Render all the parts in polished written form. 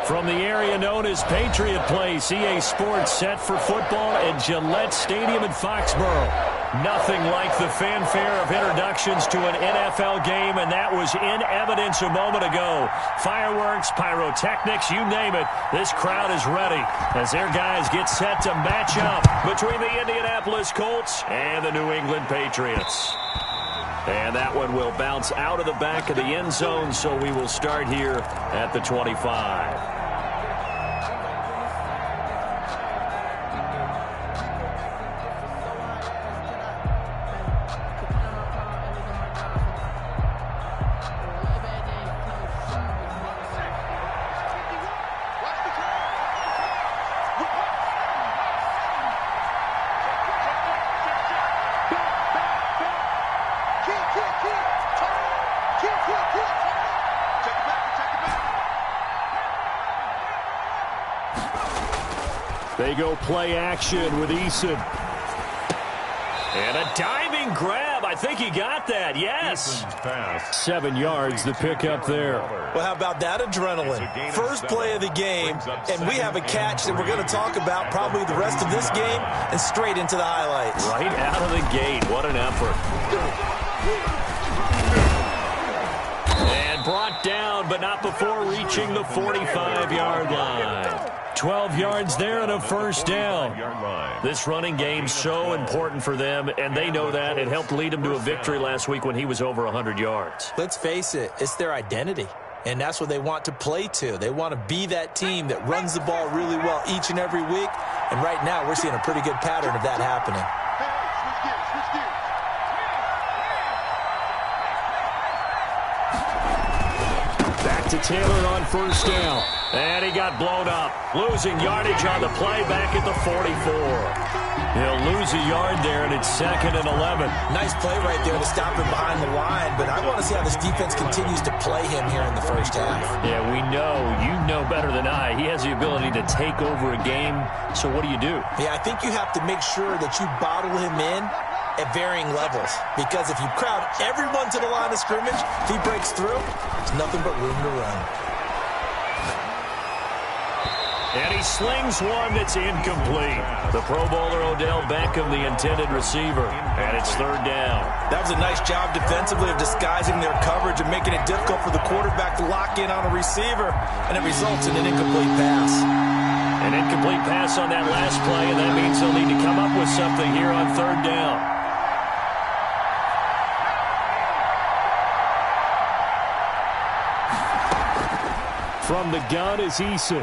From the area known as Patriot Place, EA Sports set for football at Gillette Stadium in Foxborough. Nothing like the fanfare of introductions to an NFL game, and that was in evidence a moment ago. Fireworks, pyrotechnics, you name it. This crowd is ready as their guys get set to match up between the Indianapolis Colts and the New England Patriots. And that one will bounce out of the back of the end zone, so we will start here at the 25. They go play action with Eason. And a diving grab. I think he got that. Yes. 7 yards the pick up there. Well, how about that adrenaline? First play of the game, and we have a catch that we're going to talk about probably the rest of this game and straight into the highlights. Right out of the gate. What an effort. And brought down, but not before reaching the 45-yard line. 12 yards there and a first down. This running game's so important for them, and they know that. It helped lead them to a victory last week when he was over 100 yards. Let's face it, it's their identity, and that's what they want to play to. They want to be that team that runs the ball really well each and every week, and right now we're seeing a pretty good pattern of that happening. Back to Taylor on first down. And he got blown up. Losing yardage on the play back at the 44. He'll lose a yard there, and it's 2nd and 11. Nice play right there to stop him behind the line, but I want to see how this defense continues to play him here in the first half. Yeah, we know. You know better than I. He has the ability to take over a game, so what do you do? Yeah, I think you have to make sure that you bottle him in at varying levels, because if you crowd everyone to the line of scrimmage, if he breaks through, there's nothing but room to run. And he slings one that's incomplete. The Pro Bowler Odell Beckham, the intended receiver, and it's 3rd down. That was a nice job defensively of disguising their coverage and making it difficult for the quarterback to lock in on a receiver, and it results in an incomplete pass. An incomplete pass on that last play, and that means they'll need to come up with something here on 3rd down. From the gun is Eason.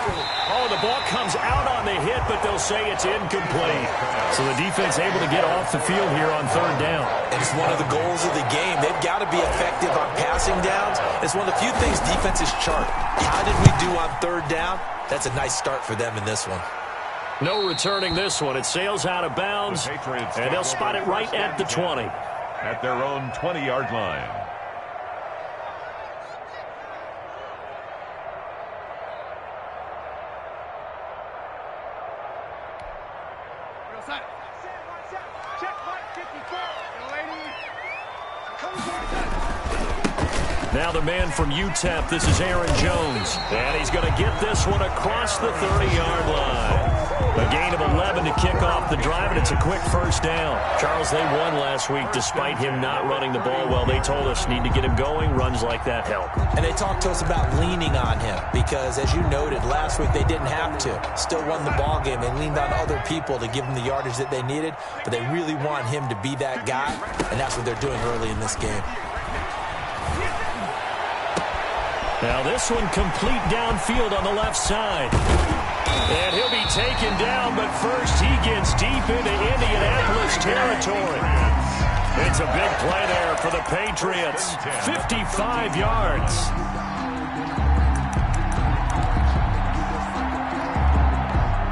Oh, the ball comes out on the hit, but they'll say it's incomplete. So the defense able to get off the field here on 3rd down. And it's one of the goals of the game. They've got to be effective on passing downs. It's one of the few things defenses chart. How did we do on 3rd down? That's a nice start for them in this one. No returning this one. It sails out of bounds, and they'll spot it right at the 20. At their own 20-yard line. Now the man from UTEP, this is Aaron Jones. And he's going to get this one across the 30-yard line. A gain of 11 to kick off the drive, and it's a quick first down. Charles, they won last week despite him not running the ball well. They told us need to get him going. Runs like that help. And they talked to us about leaning on him because, as you noted, last week they didn't have to. Still won the ball game. They leaned on other people to give them the yardage that they needed, but they really want him to be that guy, and that's what they're doing early in this game. Now this one complete downfield on the left side. And he'll be taken down, but first he gets deep into Indianapolis territory. It's a big play there for the Patriots. 55 yards.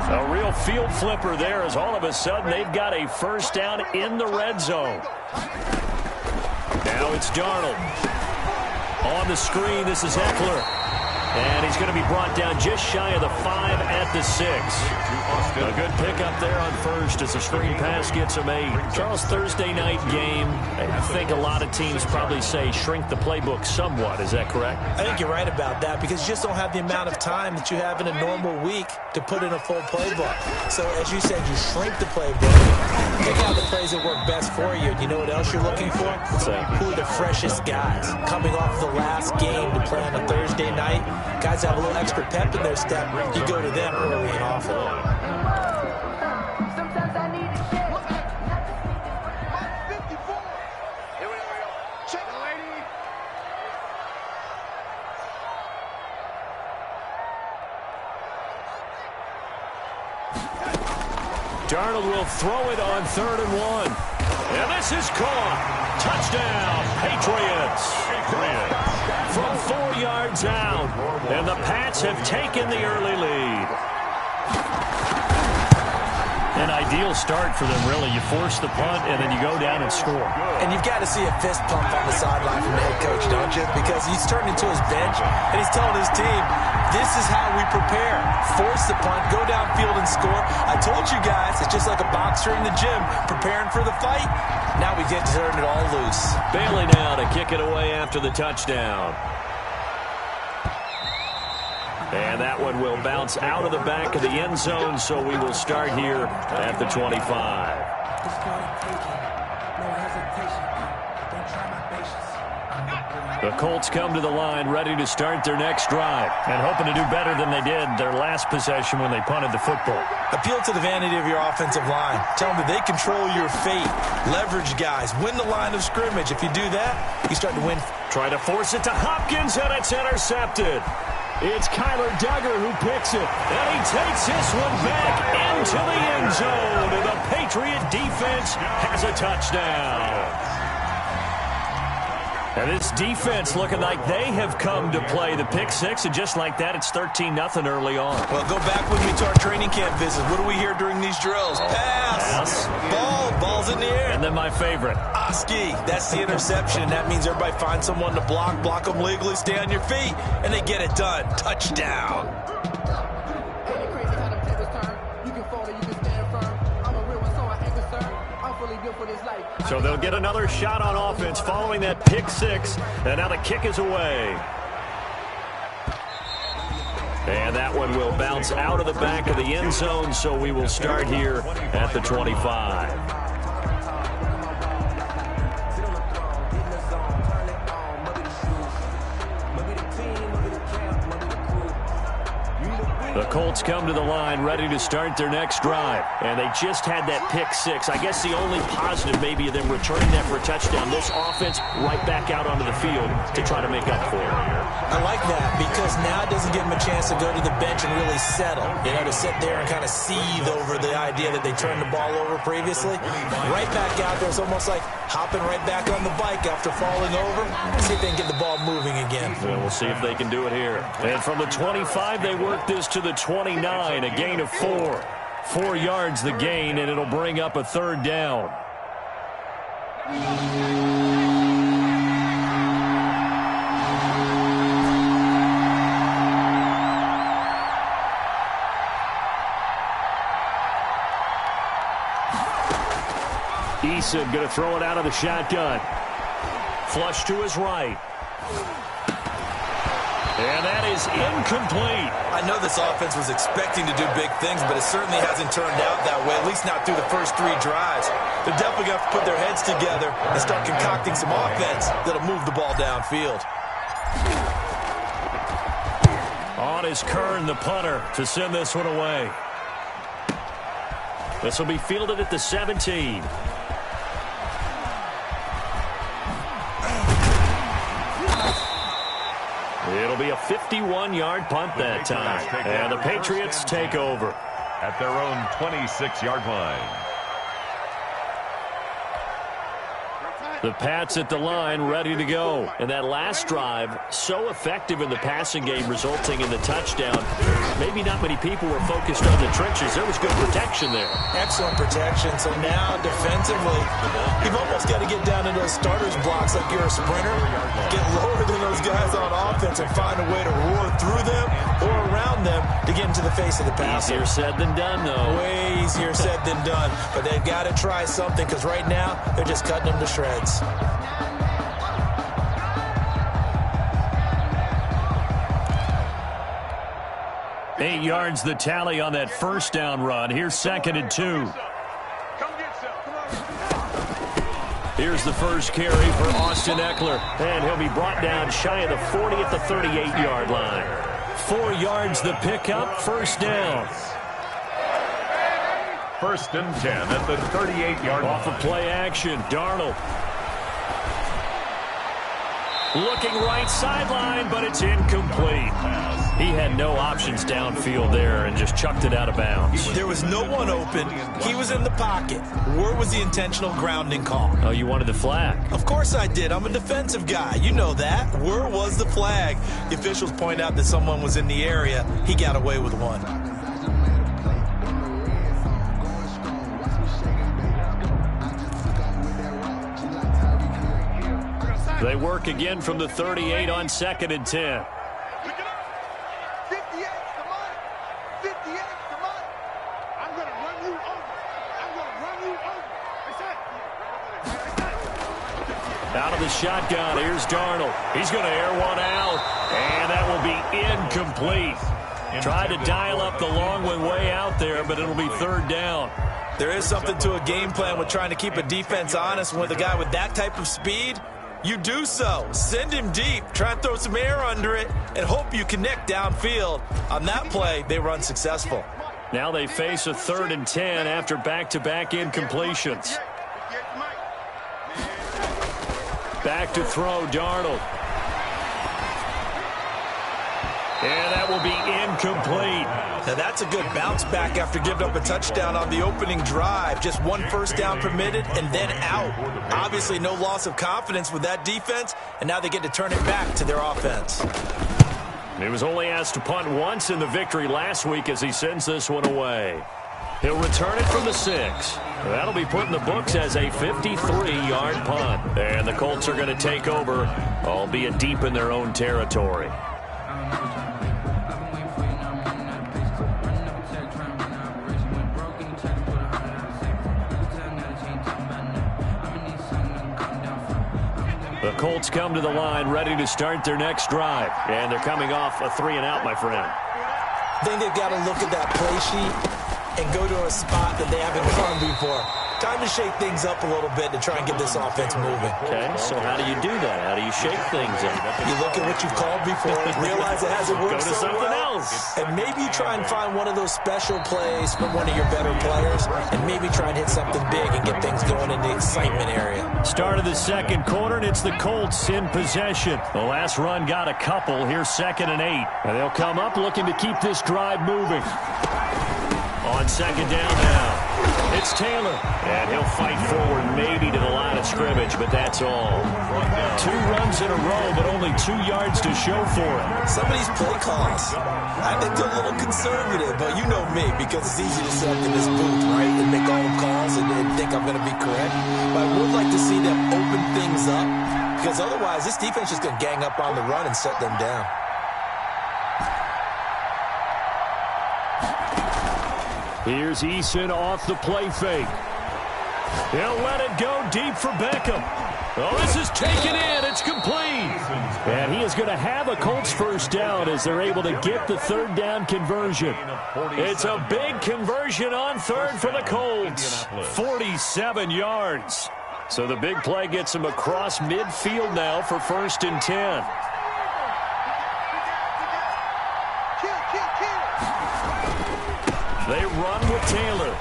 A real field flipper there as all of a sudden they've got a first down in the red zone. Now it's Darnold. On the screen, this is Eckler. And he's going to be brought down just shy of the 5 at the 6. A good pickup there on first as the screen pass gets him 8. Charles, Thursday night game, I think a lot of teams probably say shrink the playbook somewhat. Is that correct? I think you're right about that because you just don't have the amount of time that you have in a normal week to put in a full playbook. So, as you said, you shrink the playbook, pick out the plays that work best for you. You know what else you're looking for? Who are the freshest guys coming off the last game to play on a Thursday night? Guys have a little extra pep in their step. You go to them early and often. Darnold will throw it on 3rd and 1. And this is caught. Touchdown, Patriots. From 4 yards out. And the Pats have taken the early lead. An ideal start for them, really. You force the punt, and then you go down and score. And you've got to see a fist pump on the sideline from the head coach, don't you? Because he's turned into his bench, and he's telling his team, this is how we prepare. Force the punt, go downfield and score. I told you guys, it's just like a boxer in the gym preparing for the fight. Now we get to turn it all loose. Bailey now to kick it away after the touchdown. And that one will bounce out of the back of the end zone, so we will start here at the 25. The Colts come to the line ready to start their next drive and hoping to do better than they did their last possession when they punted the football. Appeal to the vanity of your offensive line. Tell them that they control your fate. Leverage guys. Win the line of scrimmage. If you do that, you start to win. Try to force it to Hopkins, and it's intercepted. It's Kyler Duggar who picks it, and he takes this one back into the end zone, and the Patriot defense has a touchdown. And this defense looking like they have come to play the pick six, and just like that, it's 13-0 early on. Well, go back with me to our training camp visits. What do we hear during these drills? Pass. Ball's in the air. And then my favorite. Oski. That's the interception. That means everybody finds someone to block them legally, stay on your feet, and they get it done. Touchdown. So they'll get another shot on offense following that pick six, and now the kick is away. And that one will bounce out of the back of the end zone, so we will start here at the 25. The Colts come to the line ready to start their next drive. And they just had that pick six. I guess the only positive maybe of them returning that for a touchdown. This offense right back out onto the field to try to make up for it. I like that because now it doesn't give them a chance to go to the bench and really settle. You know, to sit there and kind of seethe over the idea that they turned the ball over previously. Right back out there. It's almost like hopping right back on the bike after falling over. See if they can get the ball moving again. Well, we'll see if they can do it here. And from the 25, they work this to the 29, a gain of 4. 4 yards the gain, and it'll bring up a third down. Eason going to throw it out of the shotgun. Flush to his right. And that is incomplete. I know this offense was expecting to do big things, but it certainly hasn't turned out that way, at least not through the first 3 drives. They're definitely going to have to put their heads together and start concocting some offense that'll move the ball downfield. On is Kern, the punter, to send this one away. This will be fielded at the 17. It'll be a 51-yard punt that time. And the Patriots take over at their own 26-yard line. The Pats at the line, ready to go. And that last drive, so effective in the passing game, resulting in the touchdown. Maybe not many people were focused on the trenches. There was good protection there. Excellent protection. So now, defensively, you've almost got to get down into those starters blocks like you're a sprinter. Get lower than those guys on offense and find a way to roar through them or around them to get into the face of the passer. Easier said than done, though. Way easier said than done. But they've got to try something because right now, they're just cutting them to shreds. 8 yards the tally on that first down run. Here's 2nd and 2. Here's the first carry for Austin Eckler. And he'll be brought down shy of the 40 at the 38-yard line. 4 yards the pickup, first down. 1st and 10 at the 38-yard line. Off of play action, Darnold. Looking right sideline, but it's incomplete. He had no options downfield there and just chucked it out of bounds. There was no one open. He was in the pocket. Where was the intentional grounding call? Oh, you wanted the flag? Of course I did. I'm a defensive guy. You know that. Where was the flag? The officials point out that someone was in the area. He got away with one. They work again from the 38 on 2nd and 10. Out of the shotgun, here's Darnold. He's going to air one out, and that will be incomplete. Tried to dial up the long way out there, but it'll be 3rd down. There is something to a game plan with trying to keep a defense honest. With a guy with that type of speed, you do so. Send him deep, try and throw some air under it, and hope you connect downfield. On that play, they were unsuccessful. Now they face a 3rd and 10 after back-to-back incompletions. Back to throw, Darnold. And that will be incomplete. Now that's a good bounce back after giving up a touchdown on the opening drive. Just 1 first down permitted and then out. Obviously no loss of confidence with that defense, and now they get to turn it back to their offense. He was only asked to punt once in the victory last week as he sends this one away. He'll return it from the 6. That'll be put in the books as a 53-yard punt. And the Colts are going to take over, albeit deep in their own territory. The Colts come to the line ready to start their next drive. And they're coming off a 3-and-out, my friend. I think they've got to look at that play sheet and go to a spot that they haven't run before. Time to shake things up a little bit to try and get this offense moving. Okay, so how do you do that? How do you shake things up? You look at what you've called before, realize it hasn't worked so well. Go to something else. And maybe you try and find one of those special plays from one of your better players, and maybe try and hit something big and get things going in the excitement area. Start of the 2nd quarter, and it's the Colts in possession. The last run got a couple. Here's 2nd and 8. And they'll come up looking to keep this drive moving. On 2nd down now. It's Taylor, and he'll fight forward maybe to the line of scrimmage, but that's all. 2 runs in a row, but only 2 yards to show for it. Some of these play calls, I think they're a little conservative, but you know me, because it's easy to sit up in this booth, right, and make all the calls and think I'm going to be correct. But I would like to see them open things up, because otherwise this defense is going to gang up on the run and set them down. Here's Eason off the play fake. He'll let it go deep for Beckham. Oh, this is taken in. It's complete. And he is going to have a Colts first down as they're able to get the 3rd down conversion. It's a big conversion on 3rd for the Colts. 47 yards. So the big play gets him across midfield now for 1st and 10. They run with Taylor.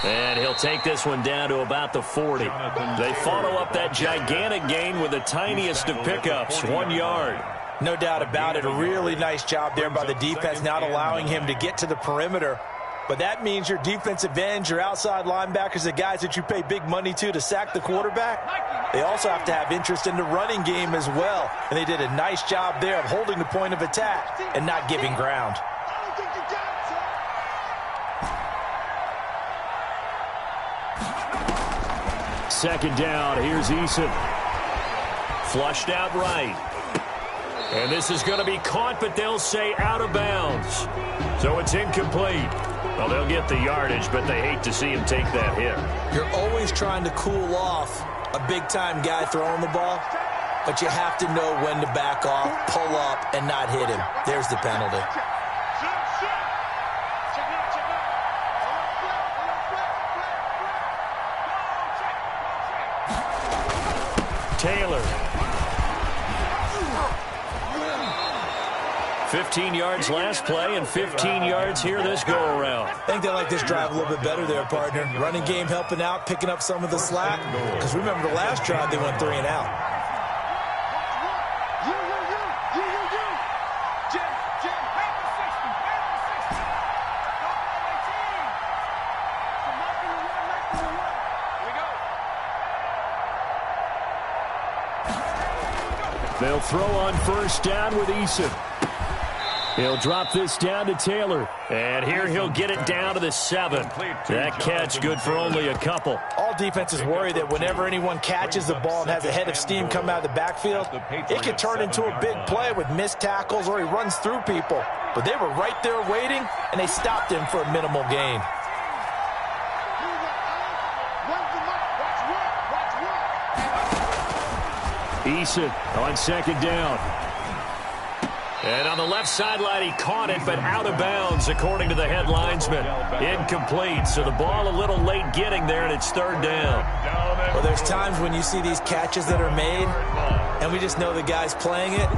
And he'll take this one down to about the 40. They follow up that gigantic gain with the tiniest of pickups, 1 yard. No doubt about it. A really nice job there by the defense, not allowing him to get to the perimeter. But that means your defensive ends, your outside linebackers, the guys that you pay big money to sack the quarterback, they also have to have interest in the running game as well. And they did a nice job there of holding the point of attack and not giving ground. Second down, here's Eason. Flushed out right. And this is going to be caught, but they'll say out of bounds. So it's incomplete. Well, they'll get the yardage, but they hate to see him take that hit. You're always trying to cool off a big-time guy throwing the ball, but you have to know when to back off, pull up, and not hit him. There's the penalty. Taylor. 15 yards last play and 15 yards here this go-around. I think they like this drive a little bit better there, partner. Running game helping out, picking up some of the slack. Because remember the last drive, they went 3 and out. They'll throw on first down with Eason. He'll drop this down to Taylor. And here he'll get it down to the 7. That catch good for only a couple. All defenses worry that whenever anyone catches the ball and has a head of steam come out of the backfield, it could turn into a big play with missed tackles or he runs through people. But they were right there waiting, and they stopped him for a minimal gain. Eason on second down. And on the left sideline, he caught it, but out of bounds, according to the head linesman. Incomplete, so the ball a little late getting there, and it's third down. Well, there's times when you see these catches that are made, and we just know the guys playing it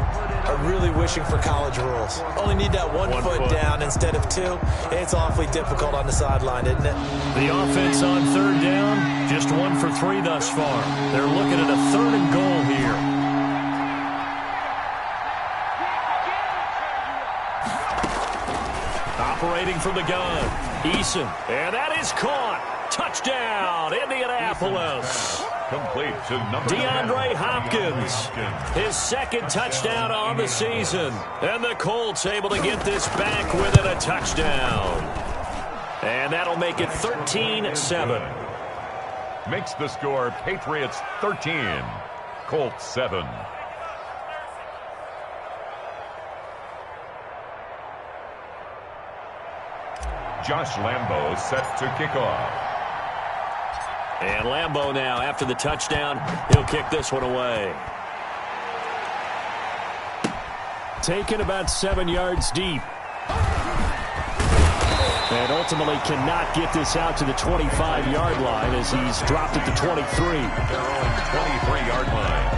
are really wishing for college rules. Only need that one foot down instead of 2. It's awfully difficult on the sideline, isn't it? The offense on third down, just 1 for 3 thus far. They're looking at a 3rd and goal here. Operating from the gun, Eason, and that is caught. Touchdown, Indianapolis. Complete to number DeAndre Hopkins, his 2nd touchdown on the season. And the Colts able to get this back within a touchdown. And that'll make it 13-7. Makes the score Patriots 13, Colts 7. Josh Lambo set to kick off. And Lambo now, after the touchdown, he'll kick this one away. Taken about 7 yards deep. And ultimately cannot get this out to the 25-yard line as he's dropped it to 23. Their own 23-yard line.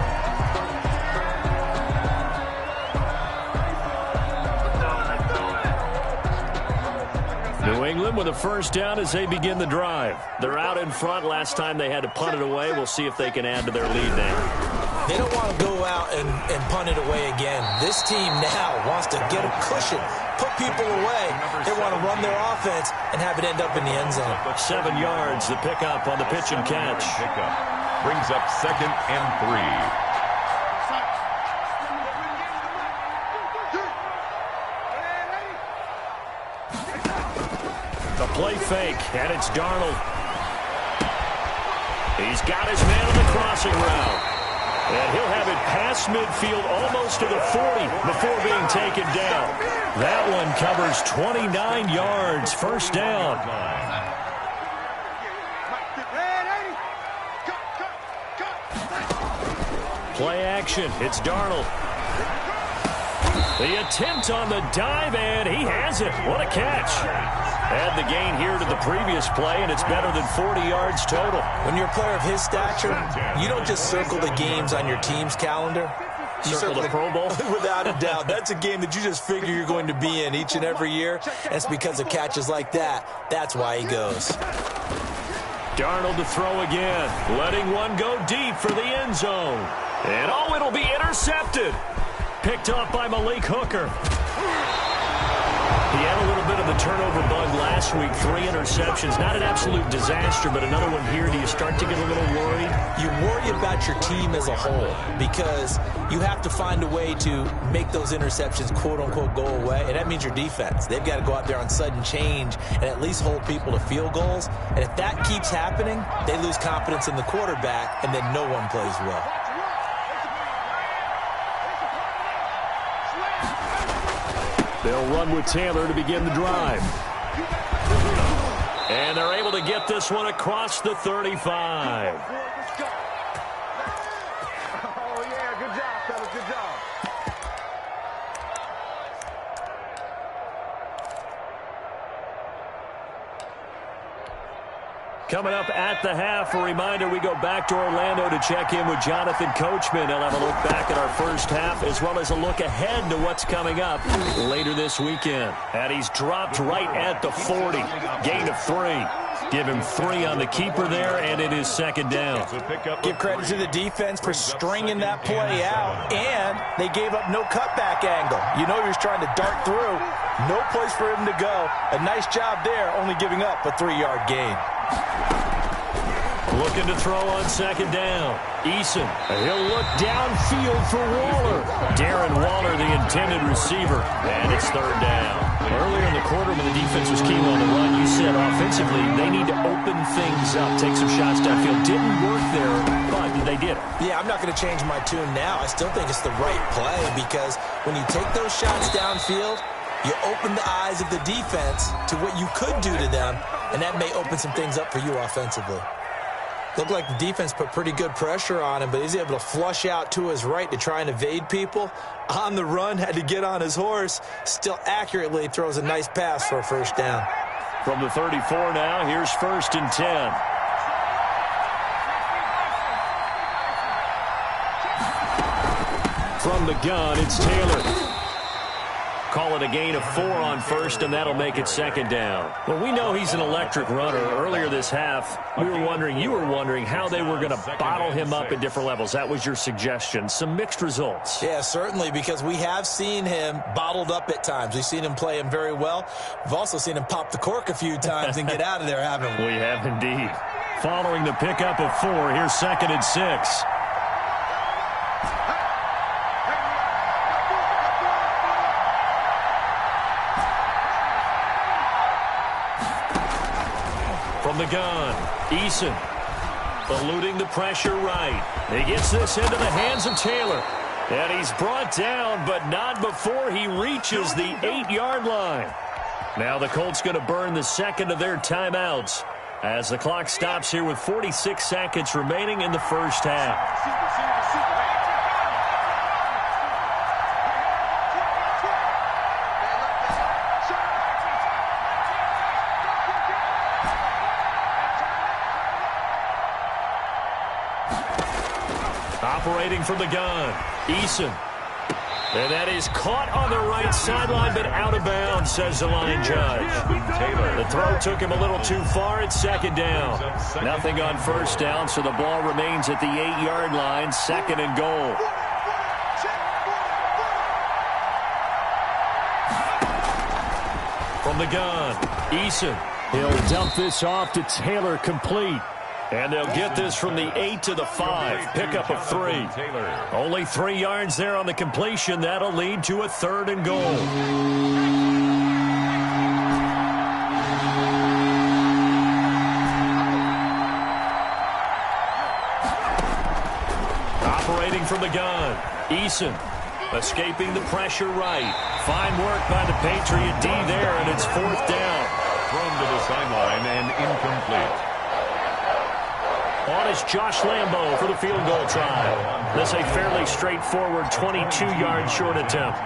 New England with a first down as they begin the drive. They're out in front. Last time they had to punt it away. We'll see if they can add to their lead now. They don't want to go out and punt it away again. This team now wants to get a cushion, put people away. They want to run their offense and have it end up in the end zone. 7 yards, the pickup on the pitch and catch. Pickup brings up 2nd and 3. The play fake, and it's Darnold. He's got his man on the crossing route. And he'll have it past midfield almost to the 40 before being taken down. That one covers 29 yards, first down. Play action, it's Darnold. The attempt on the dive, and he has it. What a catch. Add the gain here to the previous play, and it's better than 40 yards total. When you're a player of his stature, you don't just circle the games on your team's calendar. You circle the Pro Bowl? Without a doubt. That's a game that you just figure you're going to be in each and every year. And it's because of catches like that. That's why he goes. Darnold to throw again. Letting one go deep for the end zone. And oh, it'll be intercepted. Picked off by Malik Hooker. He He had a little bit of the turnover bug last week, 3 interceptions. Not an absolute disaster, but another one here. Do you start to get a little worried? You worry about your team as a whole because you have to find a way to make those interceptions, quote-unquote, go away, and that means your defense. They've got to go out there on sudden change and at least hold people to field goals, and if that keeps happening, they lose confidence in the quarterback, and then no one plays well. They'll run with Taylor to begin the drive. And they're able to get this one across the 35. Oh, yeah, good job, fellas, good job. Coming up at the half, a reminder, we go back to Orlando to check in with Jonathan Coachman. He'll have a look back at our first half as well as a look ahead to what's coming up later this weekend. And he's dropped right at the 40. Gain of 3. Give him 3 on the keeper there, and it is second down. Give credit to the defense for stringing that play out, and they gave up no cutback angle. You know he was trying to dart through. No place for him to go. A nice job there, only giving up a 3-yard gain. Looking to throw on second down. Eason. He'll look downfield for Waller. Darren Waller, the intended receiver. And it's third down. Earlier in the quarter when the defense was keen on the run, you said offensively they need to open things up, take some shots downfield. Didn't work there, but they did it. Yeah, I'm not going to change my tune now. I still think it's the right play because when you take those shots downfield, you open the eyes of the defense to what you could do to them, and that may open some things up for you offensively. Looked like the defense put pretty good pressure on him, but he's able to flush out to his right to try and evade people. On the run, had to get on his horse. Still accurately throws a nice pass for a first down. From the 34 now, here's 1st and 10. From the gun, it's Taylor. Call it a gain of 4 on 1st, and that'll make it second down. Well, we know he's an electric runner. Earlier this half, you were wondering how they were going to bottle him up at different levels. That was your suggestion. Some mixed results. Yeah, certainly, because we have seen him bottled up at times. We've seen him play him very well. We've also seen him pop the cork a few times and get out of there, haven't we? We have indeed. Following the pickup of 4, here's 2nd and 6. From the gun, Eason eluding the pressure right. He gets this into the hands of Taylor. And he's brought down, but not before he reaches the 8-yard line. Now the Colts going to burn the second of their timeouts as the clock stops here with 46 seconds remaining in the first half. Operating from the gun, Eason. And that is caught on the right sideline, but out of bounds, says the line judge. The throw took him a little too far. It's second down. Nothing on first down, so the ball remains at the 8-yard line, 2nd and goal. From the gun, Eason. He'll dump this off to Taylor, complete. And they'll get this from the 8 to the 5. Pickup of 3. Only 3 yards there on the completion. That'll lead to a 3rd and goal. Operating from the gun, Eason. Escaping the pressure right. Fine work by the Patriot D there, and it's 4th down. Thrown to the sideline and incomplete. On is Josh Lambo for the field goal try. This a fairly straightforward 22-yard short attempt.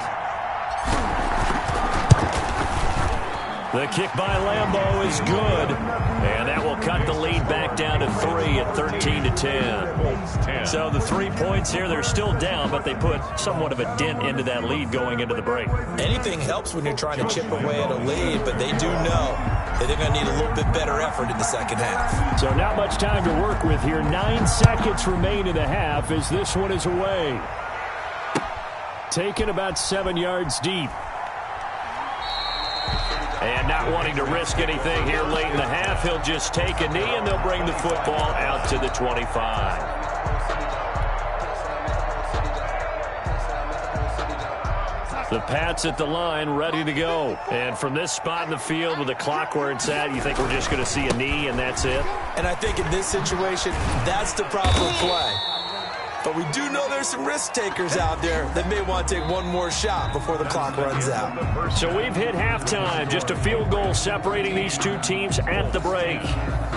The kick by Lambo is good. And that will cut the lead back down to 3 at 13-10. So the 3 points here, they're still down, but they put somewhat of a dent into that lead going into the break. Anything helps when you're trying to chip away at a lead, but they do know that they're going to need a little bit better effort in the second half. So not much time to work with here. 9 seconds remain in the half as this one is away. Taken about 7 yards deep. And not wanting to risk anything here late in the half, he'll just take a knee, and they'll bring the football out to the 25. The Pats at the line, ready to go. And from this spot in the field with the clock where it's at, you think we're just going to see a knee and that's it? And I think in this situation, that's the proper play. But we do know there's some risk takers out there that may want to take one more shot before the clock runs out. So we've hit halftime. Just a field goal separating these two teams at the break.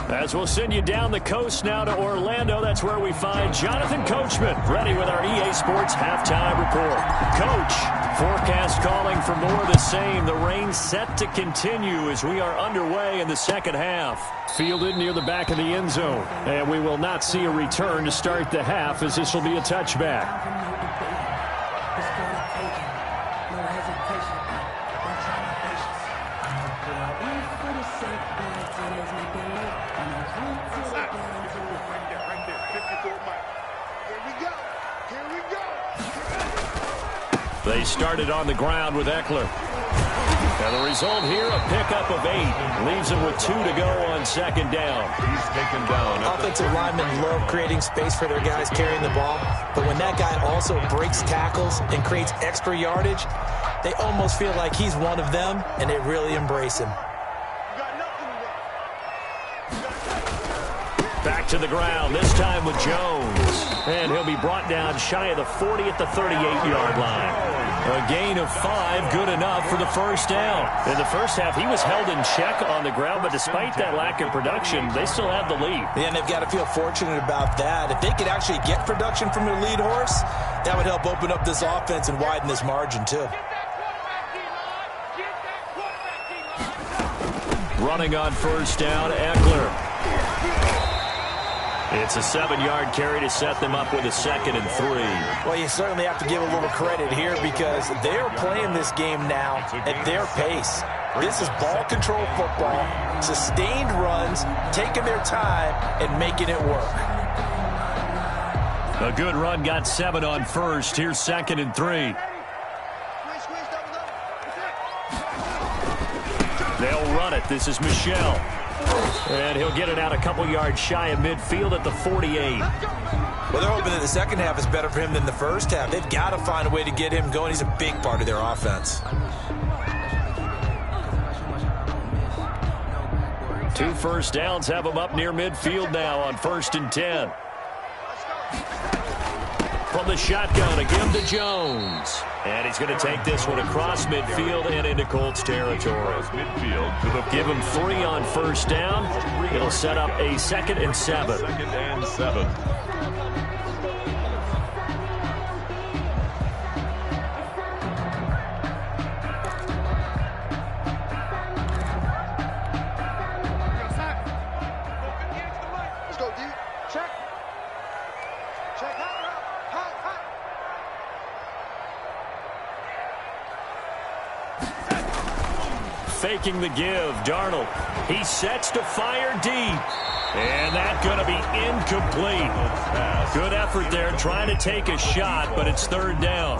As we'll send you down the coast now to Orlando, that's where we find Jonathan Coachman, ready with our EA Sports halftime report. Coach, forecast calling for more of the same. The rain set to continue as we are underway in the second half. Fielded near the back of the end zone. And we will not see a return to start the half, as this will be a touchback. They started on the ground with Eckler. And the result here, a pickup of 8. Leaves him with 2 to go on second down. He's taken down. Offensive linemen love creating space for their guys carrying the ball. But when that guy also breaks tackles and creates extra yardage, they almost feel like he's one of them, and they really embrace him. Back to the ground, this time with Jones. And he'll be brought down shy of the 40 at the 38-yard line. A gain of 5, good enough for the first down. In the first half, he was held in check on the ground, but despite that lack of production, they still have the lead. And they've got to feel fortunate about that. If they could actually get production from their lead horse, that would help open up this offense and widen this margin, too. Running on first down, Eckler. It's a 7-yard carry to set them up with a 2nd and 3. Well, you certainly have to give a little credit here because they're playing this game now at their pace. This is ball control football, sustained runs, taking their time and making it work. A good run got 7 on first. Here's 2nd and 3. They'll run it. This is Michel. And he'll get it out a couple yards shy of midfield at the 48. Well, they're hoping that the second half is better for him than the first half. They've got to find a way to get him going. He's a big part of their offense. 2 first downs have him up near midfield now on 1st and 10. From the shotgun, again to Jones. And he's going to take this one across midfield and into Colts territory. Give him 3 on first down. It'll set up a 2nd and 7. 2nd and 7. Let's go, D. Check. Check. Hot. Faking the give, Darnold. He sets to fire deep. And that's going to be incomplete. Good effort there trying to take a shot, but it's 3rd down.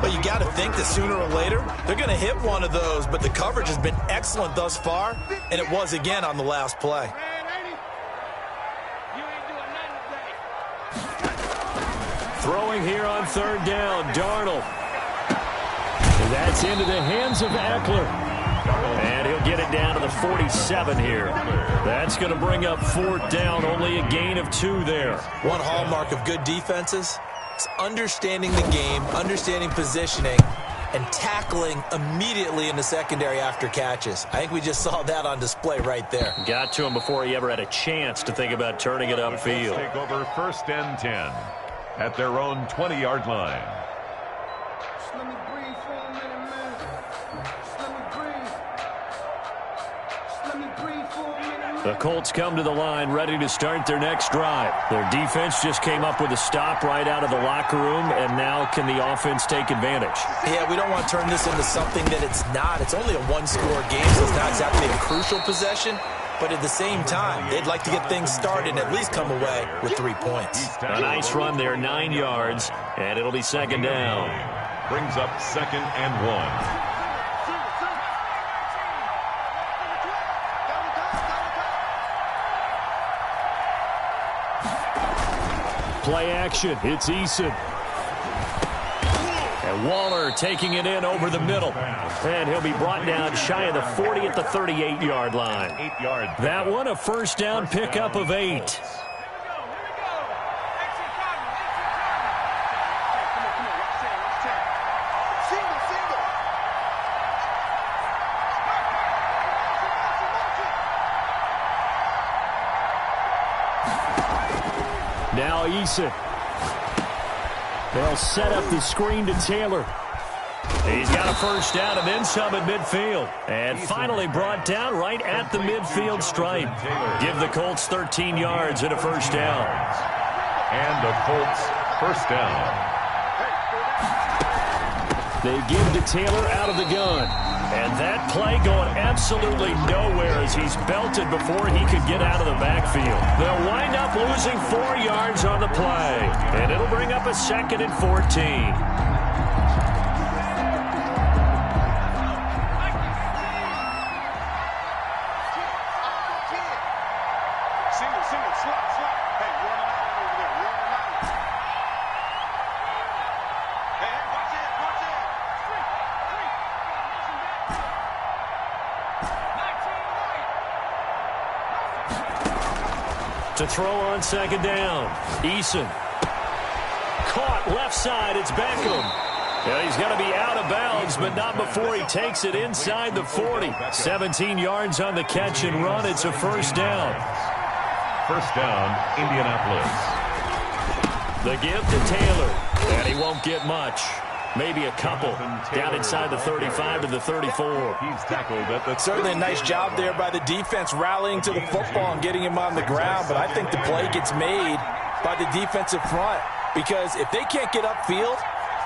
But you got to think that sooner or later, they're going to hit one of those, but the coverage has been excellent thus far, and it was again on the last play. Throwing here on 3rd down, Darnold. And that's into the hands of Eckler. And he'll get it down to the 47 here. That's going to bring up 4th down, only a gain of 2 there. One hallmark of good defenses is understanding the game, understanding positioning, and tackling immediately in the secondary after catches. I think we just saw that on display right there. Got to him before he ever had a chance to think about turning it upfield. Take over 1st and 10 at their own 20-yard line. The Colts come to the line ready to start their next drive. Their defense just came up with a stop right out of the locker room, and now can the offense take advantage? Yeah, we don't want to turn this into something that it's not. It's only a one-score game, so it's not exactly a crucial possession. But at the same time, they'd like to get things started and at least come away with 3 points. A nice run there, 9 yards, and it'll be 2nd down. Brings up 2nd and 1. Play action. It's Eason. And Waller taking it in over the middle. And he'll be brought down shy of the 40 at the 38-yard line. 8 yards. That one a first down pickup of 8. Now Eason. They'll set up the screen to Taylor. He's got a first down and then some at midfield. And finally brought down right at the midfield stripe. Give the Colts 13 yards and a first down. And the Colts first down. They give to Taylor out of the gun. And that play going absolutely nowhere as he's belted before he could get out of the backfield. They'll wind up losing 4 yards on the play. And it'll bring up a 2nd and 14. To throw on 2nd down. Eason. Caught left side. It's Beckham. Yeah, he's got to be out of bounds, but not before he takes it inside the 40. 17 yards on the catch and run. It's a first down. First down, Indianapolis. The give to Taylor. And he won't get much. Maybe a couple. Down inside the 35 to the 34. He's tackled at the... Certainly a nice job there by the defense rallying to the football and getting him on the ground. But I think the play gets made by the defensive front. Because if they can't get upfield,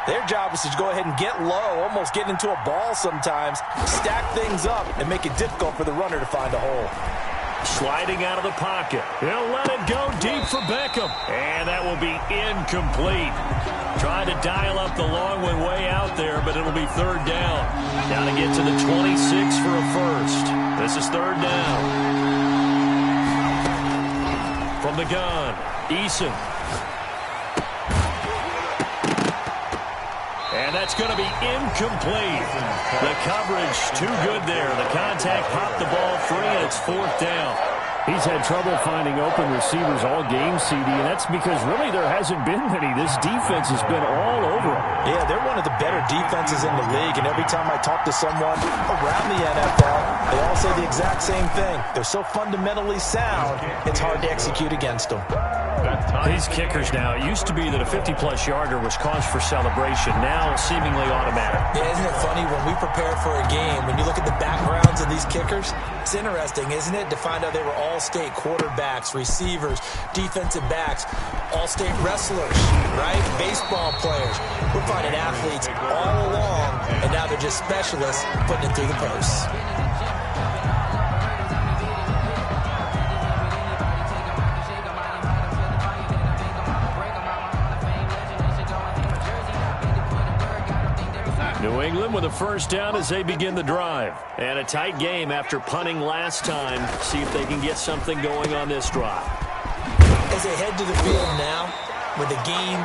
their job is to go ahead and get low, almost get into a ball sometimes, stack things up, and make it difficult for the runner to find a hole. Sliding out of the pocket. He'll let it go deep for Beckham. And that will be incomplete. Trying to dial up the long one way out there, but it'll be 3rd down. Got to get to the 26 for a first. This is 3rd down. From the gun, Eason. And that's going to be incomplete. The coverage too good there. The contact popped the ball free, and it's 4th down. He's had trouble finding open receivers all game, CD, and that's because really there hasn't been many. This defense has been all over him. Yeah, they're one of the better defenses in the league, and every time I talk to someone around the NFL, they all say the exact same thing. They're so fundamentally sound, it's hard to execute against them. These kickers now, it used to be that a 50-plus yarder was cause for celebration. Now, seemingly automatic. Yeah, isn't it funny when we prepare for a game, when you look at the backgrounds of these kickers, it's interesting, isn't it, to find out they were all-state quarterbacks, receivers, defensive backs, all-state wrestlers, right? Baseball players. We're finding athletes all along, and now they're just specialists putting it through the posts. New England with a first down as they begin the drive. And a tight game after punting last time. See if they can get something going on this drive. As they head to the field now, with the game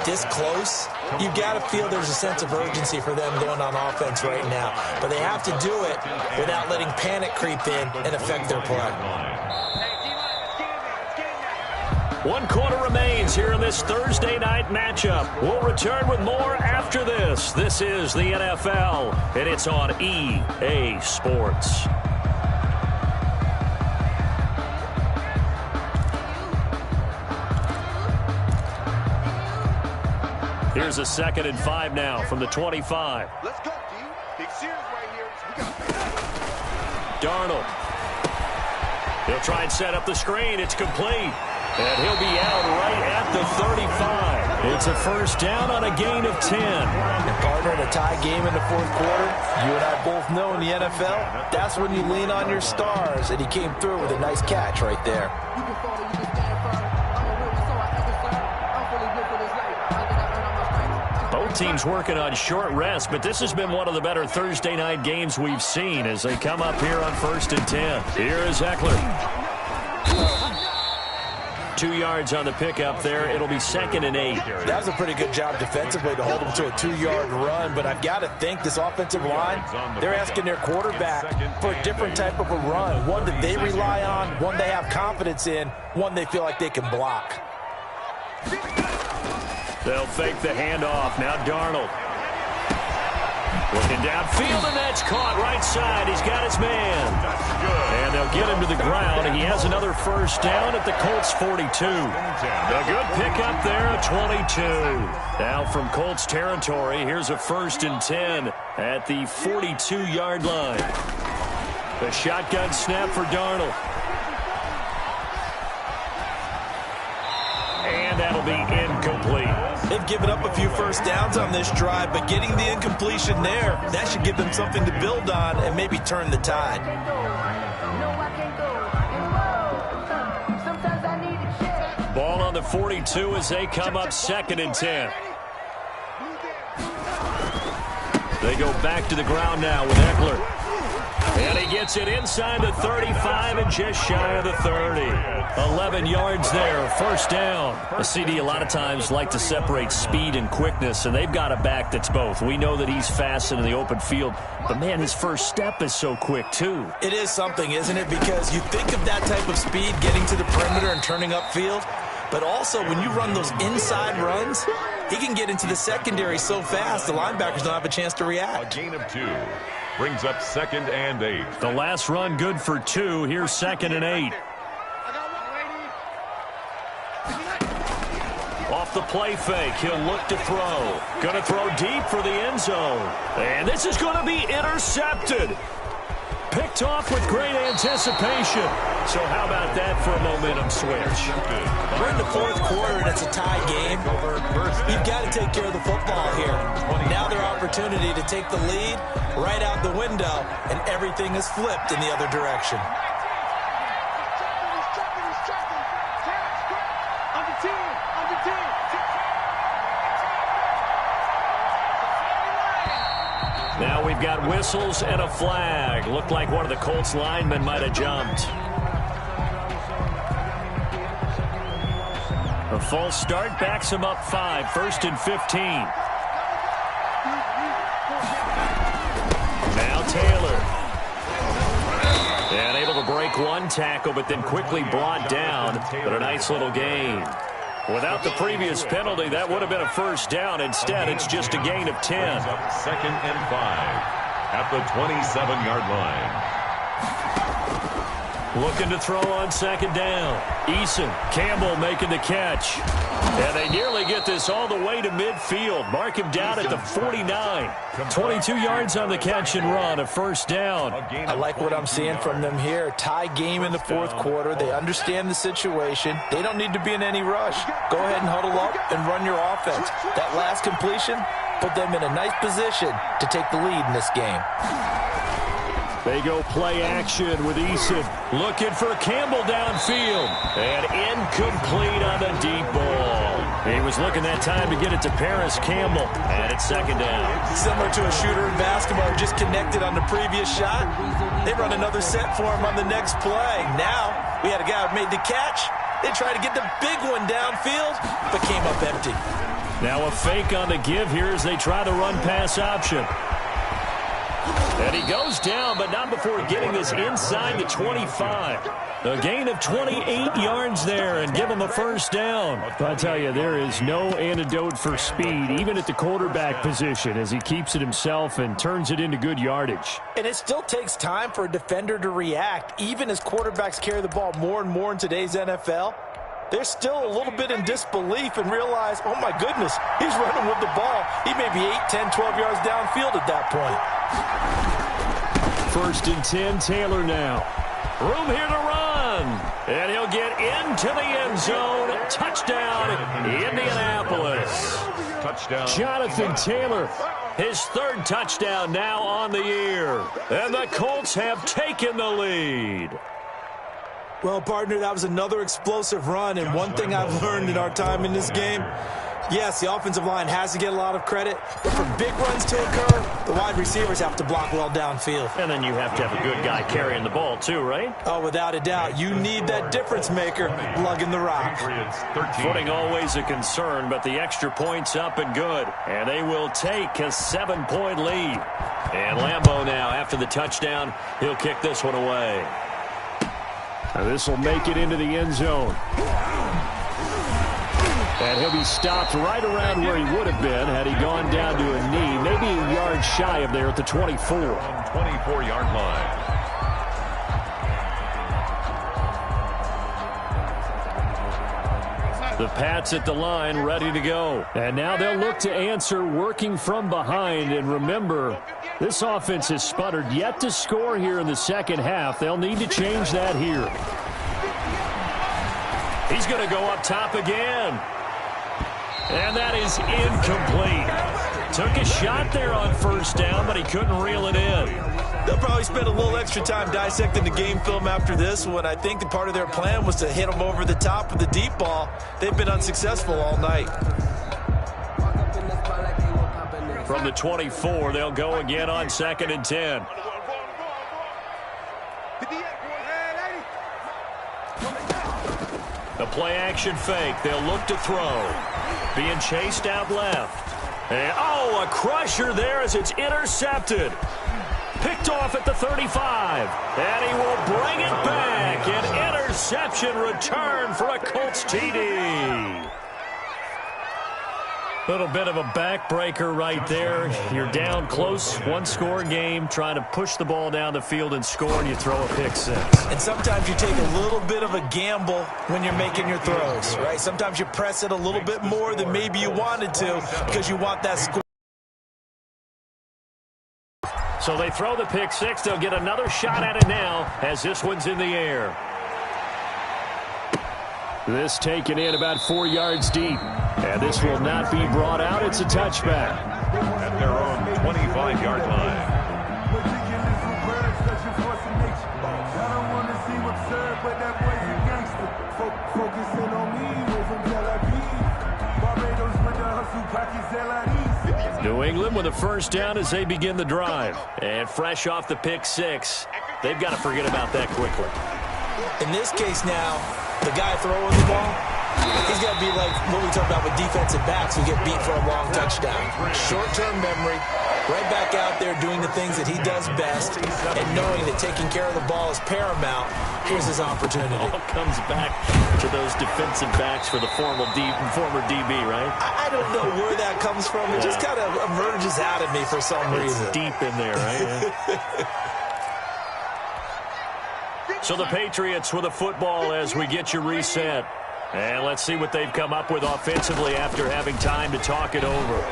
this close, you've got to feel there's a sense of urgency for them going on offense right now. But they have to do it without letting panic creep in and affect their play. 1 quarter remains here in this Thursday night matchup. We'll return with more after this. This is the NFL, and it's on EA Sports. Here's a 2nd and 5 now from the 25. Let's go, D. Big series right here. We got Darnold. He'll try and set up the screen. It's complete. And he'll be out right at the 35. It's a first down on a gain of 10. And partner, in a tie game in the 4th quarter, you and I both know in the NFL, that's when you lean on your stars. And he came through with a nice catch right there. Both teams working on short rest, but this has been one of the better Thursday night games we've seen as they come up here on 1st and 10. Here is Eckler. 2 yards on the pickup there. It'll be 2nd and 8. That was a pretty good job defensively to hold them to a 2-yard run, but I've got to think this offensive line, they're asking their quarterback for a different type of a run, one that they rely on, one they have confidence in, one they feel like they can block. They'll fake the handoff. Now Darnold. Looking downfield, and that's caught right side. He's got his man. And they'll get him to the ground, and he has another first down at the Colts 42. A good pickup there at 22. Now from Colts territory, here's a 1st and 10 at the 42-yard line. The shotgun snap for Darnold. And that'll be incomplete. They've given up a few first downs on this drive, but getting the incompletion there, that should give them something to build on and maybe turn the tide. Ball on the 42 as they come up 2nd and 10. They go back to the ground now with Eckler. And he gets it inside the 35 and just shy of the 30. 11 yards there, 1st down. A CD a lot of times like to separate speed and quickness, and they've got a back that's both. We know that he's fast in the open field, but, man, his first step is so quick, too. It is something, isn't it? Because you think of that type of speed getting to the perimeter and turning upfield, but also when you run those inside runs, he can get into the secondary so fast the linebackers don't have a chance to react. A gain of 2. Brings up 2nd and 8. The last run good for 2. Here's 2nd and 8. Off the play fake, he'll look to throw. Going to throw deep for the end zone. And this is going to be intercepted. Picked off with great anticipation. So how about that for a momentum switch? We're in the 4th quarter and it's a tie game. You've got to take care of the football here. Now their opportunity to take the lead right out the window, and everything is flipped in the other direction. Now we've got whistles and a flag. Looked like one of the Colts linemen might have jumped. A false start backs him up 5. 1st and 15. Now Taylor. And able to break one tackle, but then quickly brought down. But a nice little gain. Without the previous penalty, that would have been a first down. Instead, it's just a gain of 10. 2nd and 5 at the 27-yard line. Looking to throw on 2nd down. Eason, Campbell making the catch. And they nearly get this all the way to midfield. Mark him down at the 49. 22 yards on the catch and run, a first down. I like what I'm seeing from them here. Tie game in the 4th quarter. They understand the situation. They don't need to be in any rush. Go ahead and huddle up and run your offense. That last completion put them in a nice position to take the lead in this game. They go play action with Eason. Looking for Campbell downfield. And incomplete on the deep ball. He was looking that time to get it to Paris Campbell. And it's 2nd down. Similar to a shooter in basketball who just connected on the previous shot. They run another set for him on the next play. Now, we had a guy who made the catch. They tried to get the big one downfield, but came up empty. Now a fake on the give here as they try the run-pass option. And he goes down, but not before getting this inside the 25. A gain of 28 yards there and give him a first down. I tell you, there is no antidote for speed, even at the quarterback position, as he keeps it himself and turns it into good yardage. And it still takes time for a defender to react, even as quarterbacks carry the ball more and more in today's NFL. They're still a little bit in disbelief and realize, oh my goodness, he's running with the ball. He may be 8, 10, 12 yards downfield at that point. 1st and 10, Taylor now. Room here to run. And he'll get into the end zone. Touchdown, Indianapolis. Touchdown. Jonathan Taylor, his 3rd touchdown now on the year. And the Colts have taken the lead. Well, partner, that was another explosive run, and one thing I've learned in our time in this game, Yes, the offensive line has to get a lot of credit, but for big runs to occur, the wide receivers have to block well downfield. And then you have to have a good guy carrying the ball too, right? Oh, without a doubt. You need that difference maker lugging the rock. Footing always a concern, but the extra point's up and good. And they will take a 7-point lead. And Lambeau now, after the touchdown, he'll kick this one away. This will make it into the end zone. And he'll be stopped right around where he would have been had he gone down to a knee, maybe a yard shy of there at the 24. 24-yard line. The Pats at the line, ready to go. And now they'll look to answer working from behind. And remember, this offense has sputtered yet to score here in the second half. They'll need to change that here. He's going to go up top again. And that is incomplete. Took a shot there on first down, but he couldn't reel it in. They'll probably spend a little extra time dissecting the game film after this one. I think that part of their plan was to hit him over the top with the deep ball. They've been unsuccessful all night. From the 24, they'll go again on 2nd and 10. A play-action fake. They'll look to throw. Being chased out left. And, oh, a crusher there as it's intercepted. Picked off at the 35. And he will bring it back. An interception return for a Colts TD. Little bit of a backbreaker right there. You're down close, one-score game, trying to push the ball down the field and score, and you throw a pick six. And sometimes you take a little bit of a gamble when you're making your throws, right? Sometimes you press it a little bit more than maybe you wanted to because you want that score. So they throw the pick six. They'll get another shot at it now as this one's in the air. This taken in about 4 yards deep. And this will not be brought out. It's a touchback. At their own 25-yard line. New England with a first down as they begin the drive. And fresh off the pick six, they've got to forget about that quickly. In this case now, the guy throwing the ball, he's got to be like what we talk about with defensive backs who get beat for a long touchdown. Short-term memory, right back out there doing the things that he does best, and knowing that taking care of the ball is paramount. Here's his opportunity. All comes back to those defensive backs for the former DB, right? I don't know where that comes from. It just kind of emerges out of me for some reason. It's deep in there, right? So the Patriots with a football as we get you reset. And let's see what they've come up with offensively after having time to talk it over.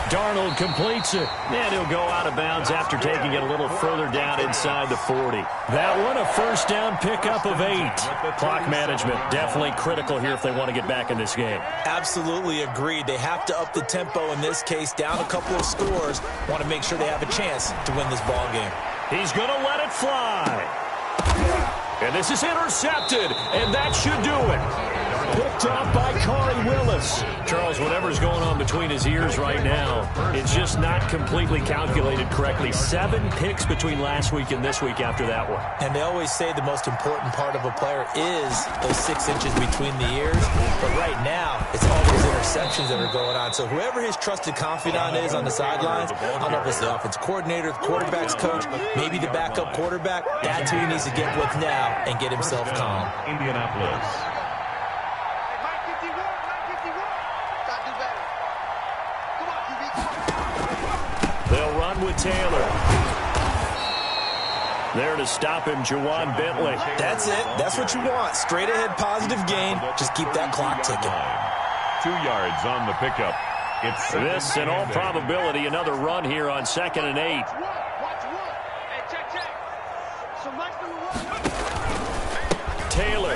Darnold completes it. And he'll go out of bounds after taking it a little further down inside the 40. That one a first down pickup of 8. Clock management definitely critical here if they want to get back in this game. Absolutely agreed. They have to up the tempo in this case, down a couple of scores. Want to make sure they have a chance to win this ball game. He's going to let it fly. And this is intercepted, and that should do it. Picked up by Corey Willis. Charles, whatever's going on between his ears right now, it's just not completely calculated correctly. 7 picks between last week and this week after that one. And they always say the most important part of a player is those 6 inches between the ears. But right now, it's all those interceptions that are going on. So whoever his trusted confidant is on the sidelines, I don't know if it's the offense coordinator, the quarterback's coach, maybe the backup quarterback, that's who he needs to get with now and get himself calm. Indianapolis. They'll run with Taylor. There to stop him, Juwan Bentley. That's it. That's what you want. Straight ahead positive gain. Just keep that clock ticking. 2 yards on the pickup. It's this, in all probability, another run here on 2nd and 8. Taylor.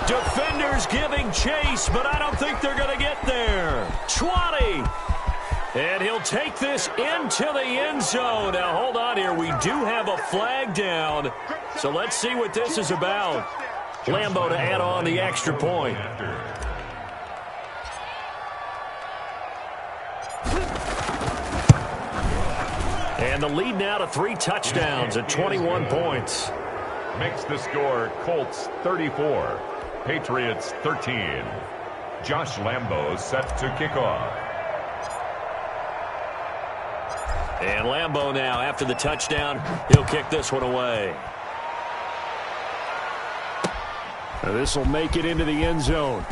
Defenders giving chase, but I don't think they're going to get there. 20. And he'll take this into the end zone. Now, hold on here. We do have a flag down. So let's see what this is about. Lambo to add on the extra point. And the lead now to 3 touchdowns at 21 points. Makes the score Colts 34, Patriots 13. Josh Lambo set to kick off. And Lambo now, after the touchdown, he'll kick this one away. This will make it into the end zone.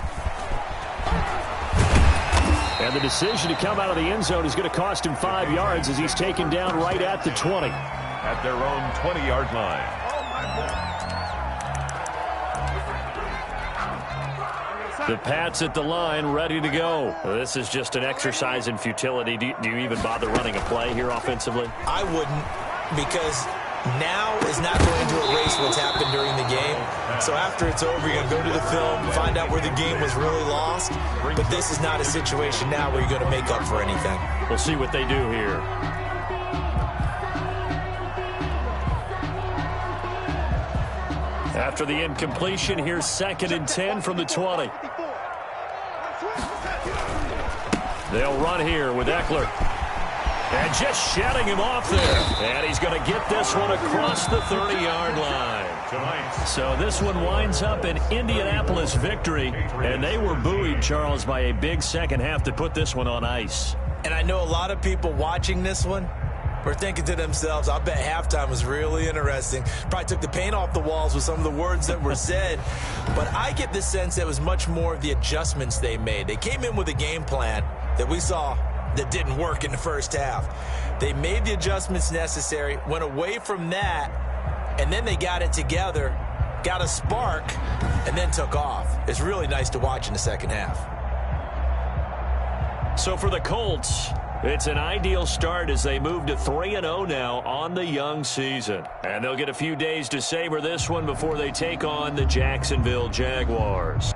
And the decision to come out of the end zone is going to cost him 5 yards as he's taken down right at the 20. At their own 20-yard line. The Pats at the line, ready to go. This is just an exercise in futility. Do you even bother running a play here offensively? I wouldn't, because now is not going to erase what's happened during the game. So after it's over, you're going to go to the film, find out where the game was really lost. But this is not a situation now where you're going to make up for anything. We'll see what they do here. After the incompletion, here's 2nd and 10 from the 20. They'll run here with Eckler. And just shutting him off there. And he's going to get this one across the 30-yard line. So this one winds up an Indianapolis victory. And they were buoyed, Charles, by a big second half to put this one on ice. And I know a lot of people watching this one were thinking to themselves, I bet halftime was really interesting. Probably took the paint off the walls with some of the words that were said. But I get the sense that it was much more of the adjustments they made. They came in with a game plan that we saw that didn't work in the first half. They made the adjustments necessary, went away from that, and then they got it together, got a spark, and then took off. It's really nice to watch in the second half. So for the Colts, it's an ideal start as they move to 3-0 now on the young season. And they'll get a few days to savor this one before they take on the Jacksonville Jaguars.